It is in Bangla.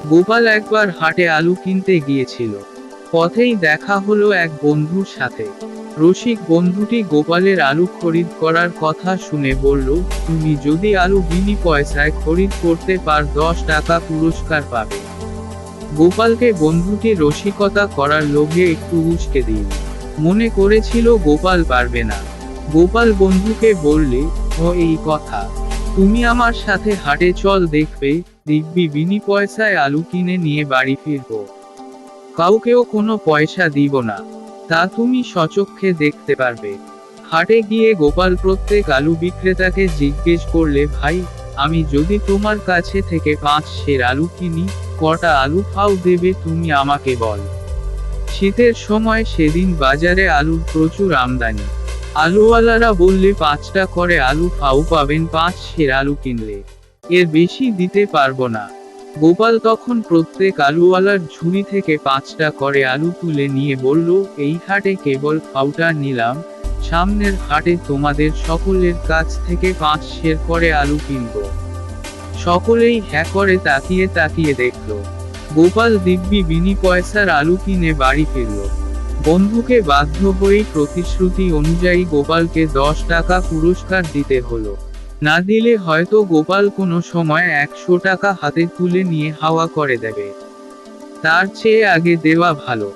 গোপাল একবার হাটে আলু কিনতে গিয়েছিল। পথেই দেখা হলো এক বন্ধুর সাথে। রসিক বন্ধুটি গোপালের আলু খরিদ করার কথা শুনে বলল, তুমি যদি আলু বিনি পয়সায় খরিদ করতে পার 10 টাকা পুরস্কার পাবে। গোপালকে বন্ধুটি রসিকতা করার লোভে একটু উস্কে দিল। মনে করেছিল গোপাল পারবে না। গোপাল বন্ধুকে বললে, ও এই কথা, তুমি আমার সাথে হাটে চল, দেখবে দিব্যি বিনি পয়সায় আলু কিনে নিয়ে বাড়ি ফিরবো। কাউকেও কোনো পয়সা দিব না। তা তুমি স্বচক্ষে দেখতে পারবে। হাটে গিয়ে গোপাল প্রত্যেক আলু বিক্রেতাকে জিজ্ঞেস করলে, ভাই, আমি যদি তোমার কাছে থেকে 5 সের আলু কিনি, কটা আলু ফাও দেবে তুমি আমাকে বল। শীতের সময় সেদিন বাজারে আলুর প্রচুর আমদানি। আলুওয়ালারা বললে 5টা করে আলু ফাও পাবেন 5 সের আলু কিনলে। এর বেশি দিতে পারবো না। গোপাল তখন প্রত্যেক আলুওয়ালার ঝুড়ি থেকে 5টা করে আলু তুলে নিয়ে বলল, এই হাটে কেবল ফাওটা নিলাম, সামনের হাটে তোমাদের সকলের কাছ থেকে 5 সের করে আলু কিনব। সকলেই হ্যাঁ করে তাকিয়ে তাকিয়ে দেখল। গোপাল দিব্যি বিনি পয়সার আলু কিনে বাড়ি ফিরল। বন্ধুকে বাধ্য হয়েই প্রতিশ্রুতি অনুযায়ী গোপালকে 10 টাকা পুরস্কার দিতে হলো। না দিলে হয়তো গোপাল কোনো সময় 100 টাকা হাতে তুলে নিয়ে হাওয়া করে দেবে। তার চেয়ে আগে দেওয়া ভালো।